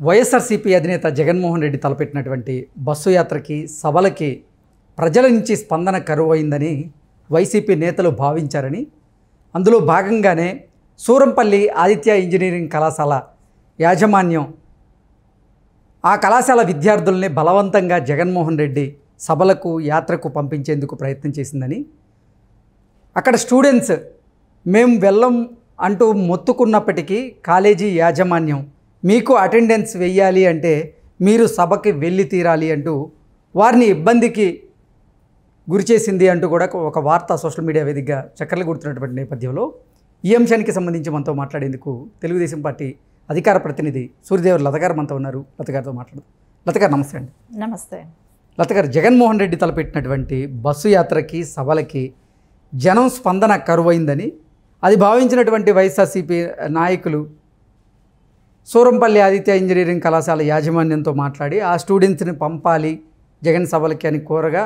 వైఎస్ఆర్సీపీ అధినేత జగన్మోహన్ రెడ్డి తలపెట్టినటువంటి బస్సు యాత్రకి సభలకి ప్రజల నుంచి స్పందన కరువైందని వైసీపీ నేతలు భావించారని, అందులో భాగంగానే సూరంపల్లి ఆదిత్య ఇంజనీరింగ్ కళాశాల యాజమాన్యం ఆ కళాశాల విద్యార్థుల్ని బలవంతంగా జగన్మోహన్ రెడ్డి సభలకు యాత్రకు పంపించేందుకు ప్రయత్నం చేసిందని, అక్కడ స్టూడెంట్స్ మేము వెళ్ళం అంటూ మొత్తుకున్నప్పటికీ కాలేజీ యాజమాన్యం మీకు అటెండెన్స్ వెయ్యాలి అంటే మీరు సభకి వెళ్ళి తీరాలి అంటూ వారిని ఇబ్బందికి గురిచేసింది అంటూ కూడా ఒక వార్త సోషల్ మీడియా వేదికగా చక్కర్లు కొడుతున్నటువంటి నేపథ్యంలో ఈ అంశానికి సంబంధించి మనతో మాట్లాడేందుకు తెలుగుదేశం పార్టీ అధికార ప్రతినిధి సూర్యదేవర్ లత గారు మనతో ఉన్నారు. లత గారితో మాట్లాడదాం. లత గారు నమస్తే అండి. నమస్తే. లత గారు, జగన్మోహన్ రెడ్డి తలపెట్టినటువంటి బస్సు యాత్రకి సభలకి జనం స్పందన కరువైందని అది భావించినటువంటి వైఎస్ఆర్సీపీ నాయకులు సూరంపల్లి ఆదిత్య ఇంజనీరింగ్ కళాశాల యాజమాన్యంతో మాట్లాడి ఆ స్టూడెంట్స్ని పంపాలి జగన్ సభలకి అని కోరగా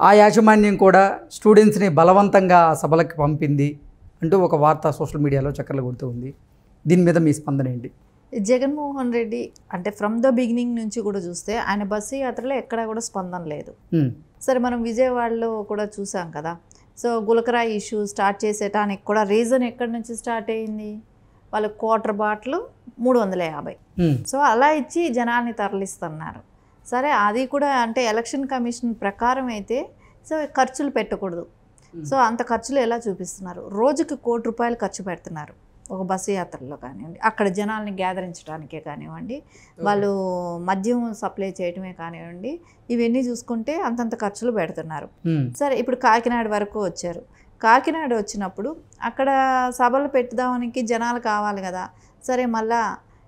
ఆ యాజమాన్యం కూడా స్టూడెంట్స్ని బలవంతంగా ఆ సభలకి పంపింది అంటూ ఒక వార్త సోషల్ మీడియాలో చక్కర్లు కొడుతూ ఉంది. దీని మీద మీ స్పందన ఏంటి? జగన్మోహన్ రెడ్డి అంటే ఫ్రమ్ ద బిగినింగ్ నుంచి కూడా చూస్తే ఆయన బస్సు యాత్రలో ఎక్కడా కూడా స్పందన లేదు. సరే, మనం విజయవాడలో కూడా చూసాం కదా. సో గులకరాయి ఇష్యూ స్టార్ట్ చేసేటానికి కూడా రీజన్ ఎక్కడి నుంచి స్టార్ట్ అయింది? వాళ్ళు క్వార్టర్ బాటిల్ 350. సో అలా ఇచ్చి జనాల్ని తరలిస్తున్నారు. సరే, అది కూడా అంటే ఎలక్షన్ కమిషన్ ప్రకారం అయితే సో ఖర్చులు పెట్టకూడదు. సో అంత ఖర్చులు ఎలా చూపిస్తున్నారు? రోజుకి ₹1 కోటి ఖర్చు పెడుతున్నారు ఒక బస్సు యాత్రలో కానివ్వండి, అక్కడ జనాల్ని గ్యాదరించడానికే కానివ్వండి, వాళ్ళు మద్యం సప్లై చేయడమే కానివ్వండి, ఇవన్నీ చూసుకుంటే అంతంత ఖర్చులు పెడుతున్నారు. సరే, ఇప్పుడు కాకినాడ వరకు వచ్చారు. కాకినాడ వచ్చినప్పుడు అక్కడ సభలు పెట్టుదానికి జనాలు కావాలి కదా. సరే, మళ్ళా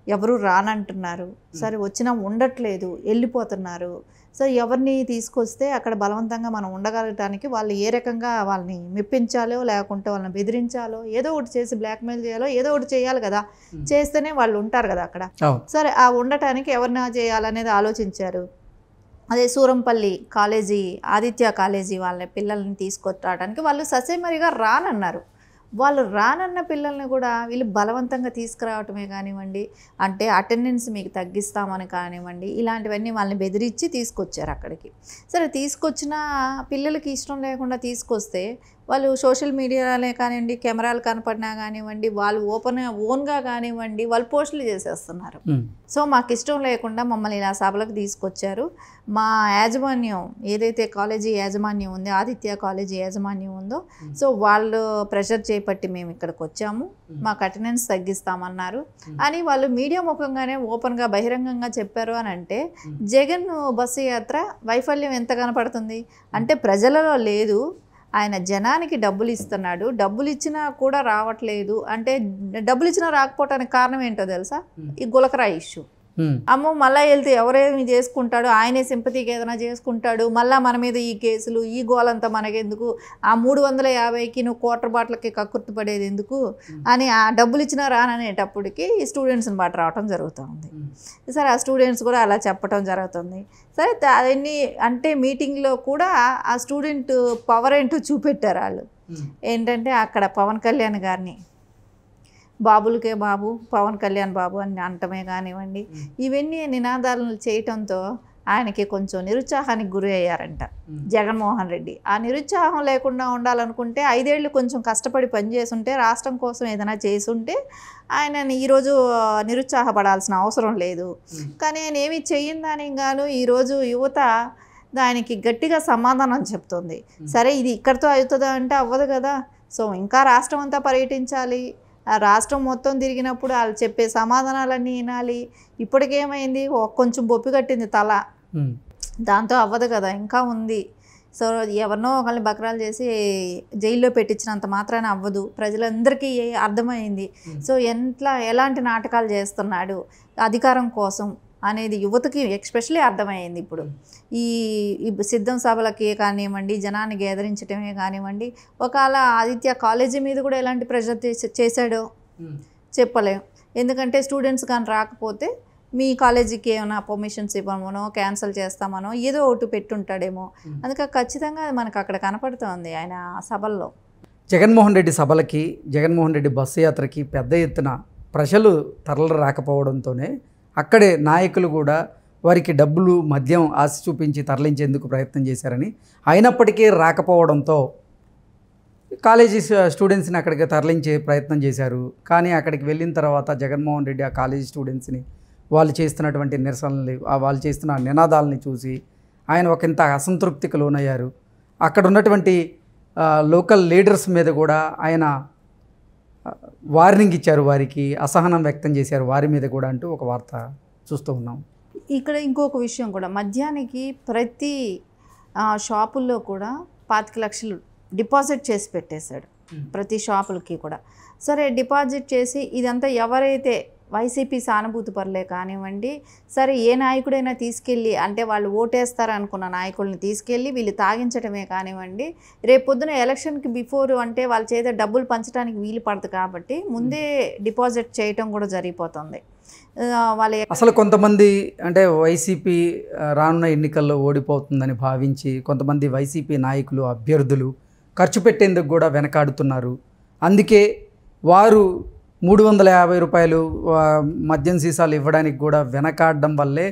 ఎవరు రానంటున్నారు. సరే, వచ్చినా ఉండట్లేదు, వెళ్ళిపోతున్నారు. సో ఎవరిని తీసుకొస్తే అక్కడ బలవంతంగా మనం ఉండగలగటానికి వాళ్ళు ఏ రకంగా వాళ్ళని మెప్పించాలో, లేకుంటే వాళ్ళని బెదిరించాలో, ఏదో ఒకటి చేసి బ్లాక్మెయిల్ చేయాలో, ఏదో ఒకటి చేయాలి కదా. చేస్తేనే వాళ్ళు ఉంటారు కదా అక్కడ. సరే, ఆ ఉండటానికి ఎవరినా చేయాలనేది ఆలోచించారు. అదే సూరంపల్లి కాలేజీ ఆదిత్య కాలేజీ వాళ్ళ పిల్లల్ని తీసుకొచ్చడానికి వాళ్ళు ససేమరిగా రానన్నారు. వాళ్ళు రానన్న పిల్లల్ని కూడా వీళ్ళు బలవంతంగా తీసుకురావటమే కానివ్వండి, అంటే అటెండెన్స్ మీకు తగ్గిస్తామని కానివ్వండి, ఇలాంటివన్నీ వాళ్ళని బెదిరించి తీసుకొచ్చారు అక్కడికి. సరే, తీసుకొచ్చిన పిల్లలకి ఇష్టం లేకుండా తీసుకొస్తే వాళ్ళు సోషల్ మీడియాలోనే కానివ్వండి, కెమెరాలు కనపడినా కానివ్వండి, వాళ్ళు ఓన్గా కానివ్వండి, వాళ్ళు పోస్టులు చేసేస్తున్నారు. సో మాకు ఇష్టం లేకుండా మమ్మల్ని ఇలా సభలకు తీసుకొచ్చారు. మా యాజమాన్యం ఏదైతే కాలేజీ యాజమాన్యం ఉందో, ఆదిత్య కాలేజీ యాజమాన్యం ఉందో, సో వాళ్ళు ప్రెషర్ చేపట్టి మేము ఇక్కడికి వచ్చాము, మాకు అటెండెన్స్ తగ్గిస్తామన్నారు అని వాళ్ళు మీడియా ముఖంగానే ఓపెన్గా బహిరంగంగా చెప్పారు. అని అంటే జగన్ బస్సు యాత్ర వైఫల్యం ఎంత కనపడుతుంది అంటే ప్రజలలో లేదు. ఆయన జనానికి డబ్బులు ఇస్తున్నాడు, డబ్బులు ఇచ్చినా కూడా రావట్లేదు. అంటే డబ్బులు ఇచ్చినా రాకపోవటానికి కారణం ఏంటో తెలుసా? ఈ గులకరాయి ఇష్యూ. అమ్మో, మళ్ళీ వెళ్తే ఎవరేమి చేసుకుంటాడు, ఆయనే సింపతికి ఏదైనా చేసుకుంటాడు, మళ్ళీ మన మీద ఈ కేసులు, ఈ గోలంతా మనకెందుకు, ఆ 350కి నువ్వు క్వార్టర్ బాటిల్కి కక్కుర్తి పడేది ఎందుకు అని ఆ డబ్బులు ఇచ్చినా రాననేటప్పటికి ఈ స్టూడెంట్స్ని బాట రావటం జరుగుతూ ఉంది. సరే, ఆ స్టూడెంట్స్ కూడా అలా చెప్పటం జరుగుతుంది. సరే, అవన్నీ అంటే మీటింగ్లో కూడా ఆ స్టూడెంట్ పవర్ ఏంటో చూపెట్టారు వాళ్ళు. ఏంటంటే అక్కడ పవన్ కళ్యాణ్ గారిని బాబులకే బాబు, పవన్ కళ్యాణ్ బాబు అని అంటమే కానివ్వండి, ఇవన్నీ నినాదాలను చేయటంతో ఆయనకి కొంచెం నిరుత్సాహానికి గురి అయ్యారంట జగన్మోహన్ రెడ్డి. ఆ నిరుత్సాహం లేకుండా ఉండాలనుకుంటే 5 ఏళ్ళు కొంచెం కష్టపడి పనిచేస్తుంటే, రాష్ట్రం కోసం ఏదైనా చేసుంటే ఆయనని ఈరోజు నిరుత్సాహపడాల్సిన అవసరం లేదు. కానీ ఆయన ఏమి చెయ్యిందని గాను ఈరోజు యువత దానికి గట్టిగా సమాధానం చెప్తుంది. సరే, ఇది ఇక్కడితో అవుతుందా అంటే అవ్వదు కదా. సో ఇంకా రాష్ట్రం అంతా పర్యటించాలి, ఆ రాష్ట్రం మొత్తం తిరిగినప్పుడు వాళ్ళు చెప్పే సమాధానాలన్నీ వినాలి. ఇప్పటికేమైంది, కొంచెం బొప్పి కట్టింది తల, దాంతో అవ్వదు కదా, ఇంకా ఉంది. సో ఎవరినో ఒకరిని బకరాలు చేసి జైల్లో పెట్టించినంత మాత్రాన అవ్వదు. ప్రజలందరికీ అర్థమైంది. సో ఎలాంటి నాటకాలు చేస్తున్నాడు అధికారం కోసం అనేది యువతకి ఎస్పెషలీ అర్థమైంది. ఇప్పుడు ఈ సిద్ధం సభలకి కానివ్వండి, జనాన్ని గేదరించడమే కానివ్వండి, ఒకవేళ ఆదిత్య కాలేజీ మీద కూడా ఎలాంటి ప్రెషర్ చేశాడో చెప్పలేం. ఎందుకంటే స్టూడెంట్స్ కానీ రాకపోతే మీ కాలేజీకి ఏమైనా పర్మిషన్స్ ఇవ్వమనో, క్యాన్సిల్ చేస్తామనో ఏదో ఒకటి పెట్టుంటాడేమో. అందుకే ఖచ్చితంగా అది మనకు అక్కడ కనపడుతుంది ఆయన సభల్లో. జగన్మోహన్ రెడ్డి సభలకి, జగన్మోహన్ రెడ్డి బస్సు యాత్రకి పెద్ద ఎత్తున ప్రజలు తరలి రాకపోవడంతోనే అక్కడే నాయకులు కూడా వారికి డబ్బులు మద్యం ఆశ చూపించి తరలించేందుకు ప్రయత్నం చేశారని, అయినప్పటికీ రాకపోవడంతో కాలేజీ స్టూడెంట్స్ని అక్కడికి తరలించే ప్రయత్నం చేశారు. కానీ అక్కడికి వెళ్ళిన తర్వాత జగన్మోహన్ రెడ్డి ఆ కాలేజీ స్టూడెంట్స్ని వాళ్ళు చేస్తున్నటువంటి నిరసనలు, వాళ్ళు చేస్తున్న నినాదాలని చూసి ఆయన ఒకంత అసంతృప్తికి లోనయ్యారు. అక్కడ ఉన్నటువంటి లోకల్ లీడర్స్ మీద కూడా ఆయన వార్నింగ్ ఇచ్చారు, వారికి అసహనం వ్యక్తం చేశారు వారి మీద కూడా అంటూ ఒక వార్త చూస్తూ ఉన్నాం. ఇక్కడ ఇంకొక విషయం కూడా, మద్యానికి ప్రతి షాపుల్లో కూడా 25 లక్షలు డిపాజిట్ చేసి పెట్టేశాడు ప్రతి షాపులకి కూడా. సరే డిపాజిట్ చేసి ఇదంతా ఎవరైతే వైసీపీ సానుభూతి పరులే కానివ్వండి, సరే ఏ నాయకుడైనా తీసుకెళ్ళి, అంటే వాళ్ళు ఓటేస్తారనుకున్న నాయకుల్ని తీసుకెళ్ళి వీళ్ళు తాగించడమే కానివ్వండి, రేపు పొద్దున ఎలక్షన్కి బిఫోర్ అంటే వాళ్ళ చేత డబ్బులు పంచడానికి వీలు పడదు కాబట్టి ముందే డిపాజిట్ చేయటం కూడా జరిగిపోతుంది. వాళ్ళ అసలు కొంతమంది అంటే వైసీపీ రానున్న ఎన్నికల్లో ఓడిపోతుందని భావించి కొంతమంది వైసీపీ నాయకులు, అభ్యర్థులు ఖర్చు పెట్టేందుకు కూడా వెనకాడుతున్నారు. అందుకే వారు 350 రూపాయలు మద్యం సీసాలు ఇవ్వడానికి కూడా వెనకాడడం వల్లే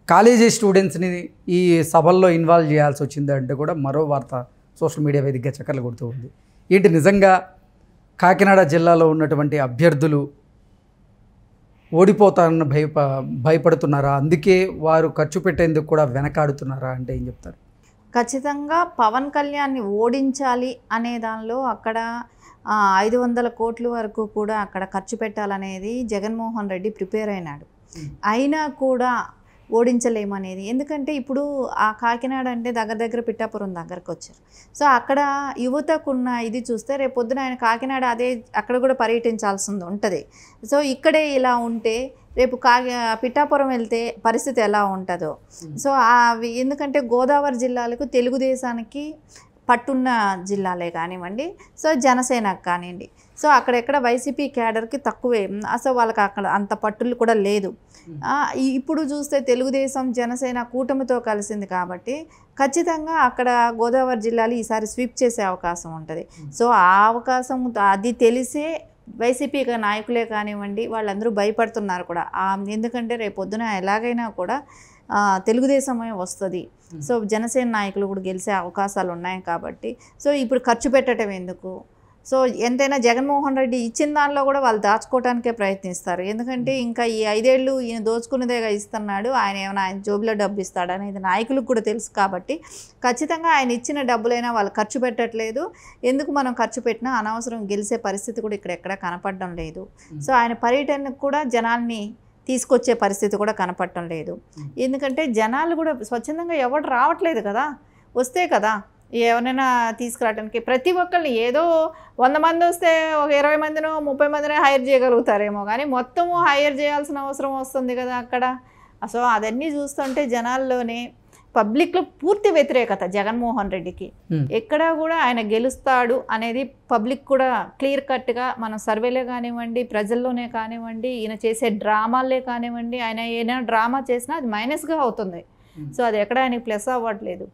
కాలేజీ స్టూడెంట్స్ని ఈ సభల్లో ఇన్వాల్వ్ చేయాల్సి వచ్చింది అంటే కూడా మరో వార్త సోషల్ మీడియా వేదికగా చక్కర్లు కొడుతూ ఉంది. ఏంటి నిజంగా కాకినాడ జిల్లాలో ఉన్నటువంటి అభ్యర్థులు ఓడిపోతారని భయపడుతున్నారా? అందుకే వారు ఖర్చు పెట్టేందుకు కూడా వెనకాడుతున్నారా అంటే ఏం చెప్తారు? ఖచ్చితంగా పవన్ కళ్యాణ్ని ఓడించాలి అనే దానిలో అక్కడ 500 కోట్ల వరకు కూడా అక్కడ ఖర్చు పెట్టాలనేది జగన్మోహన్ రెడ్డి ప్రిపేర్ అయినాడు. అయినా కూడా ఓడించలేమనేది, ఎందుకంటే ఇప్పుడు ఆ కాకినాడ అంటే దగ్గర పిఠాపురం దగ్గరకు వచ్చారు. సో అక్కడ యువతకున్న ఇది చూస్తే రేపు పొద్దున ఆయన కాకినాడ అక్కడ కూడా పర్యటించాల్సి ఉంటుంది. సో ఇక్కడే ఇలా ఉంటే రేపు పిఠాపురం వెళ్తే పరిస్థితి ఎలా ఉంటుందో. సో ఎందుకంటే గోదావరి జిల్లాలకు తెలుగుదేశానికి పట్టున్న జిల్లాలే కానివ్వండి, సో జనసేనకు కానివ్వండి, సో అక్కడెక్కడ వైసీపీ క్యాడర్కి తక్కువే, అసలు వాళ్ళకి అక్కడ అంత పట్టులు కూడా లేదు. ఇప్పుడు చూస్తే తెలుగుదేశం జనసేన కూటమితో కలిసింది కాబట్టి ఖచ్చితంగా అక్కడ గోదావరి జిల్లాలు ఈసారి స్వీప్ చేసే అవకాశం ఉంటుంది. సో ఆ అవకాశం అది తెలిసే వైసీపీ నాయకులే కానివ్వండి వాళ్ళందరూ భయపడుతున్నారు కూడా. ఎందుకంటే రేపు పొద్దున ఎలాగైనా కూడా తెలుగుదేశమే వస్తుంది, సో జనసేన నాయకులు కూడా గెలిచే అవకాశాలు ఉన్నాయి కాబట్టి సో ఇప్పుడు ఖర్చు పెట్టడం ఎందుకు. సో ఎంతైనా జగన్మోహన్ రెడ్డి ఇచ్చిన దానిలో కూడా వాళ్ళు దాచుకోవడానికే ప్రయత్నిస్తారు. ఎందుకంటే ఇంకా ఈ 5 ఏళ్ళు ఈయన దోచుకునేదేగా ఇస్తున్నాడు, ఆయన ఏమైనా ఆయన జోబులో డబ్బు ఇస్తాడు అనేది నాయకులకు కూడా తెలుసు కాబట్టి ఖచ్చితంగా ఆయన ఇచ్చిన డబ్బులైనా వాళ్ళు ఖర్చు పెట్టట్లేదు. ఎందుకు మనం ఖర్చు పెట్టినా అనవసరం గెలిచే పరిస్థితి కూడా ఇక్కడ ఎక్కడా కనపడడం లేదు. సో ఆయన పర్యటనకు కూడా జనాల్ని తీసుకొచ్చే పరిస్థితి కూడా కనపడటం లేదు. ఎందుకంటే జనాలు కూడా స్వచ్ఛందంగా ఎవరు రావట్లేదు కదా, వస్తే కదా ఎవరైనా తీసుకురావడానికి. ప్రతి ఒక్కరిని ఏదో 100 మంది వస్తే ఒక 20 మందినో 30 మందినో హైర్ చేయగలుగుతారేమో, కానీ మొత్తము హైర్ చేయాల్సిన అవసరం వస్తుంది కదా అక్కడ. సో అదన్నీ చూస్తుంటే జనాల్లోనే పబ్లిక్లో పూర్తి వ్యతిరేకత జగన్మోహన్ రెడ్డికి. ఎక్కడా కూడా ఆయన గెలుస్తాడు అనేది పబ్లిక్ కూడా క్లియర్ కట్గా మనం సర్వేలే కానివ్వండి, ప్రజల్లోనే కానివ్వండి, ఈయన చేసే డ్రామాలే కానివ్వండి, ఆయన ఏదైనా డ్రామా చేసినా అది మైనస్గా అవుతుంది. సో అది ఎక్కడ ఆయనకి ప్లస్ అవ్వట్లేదు.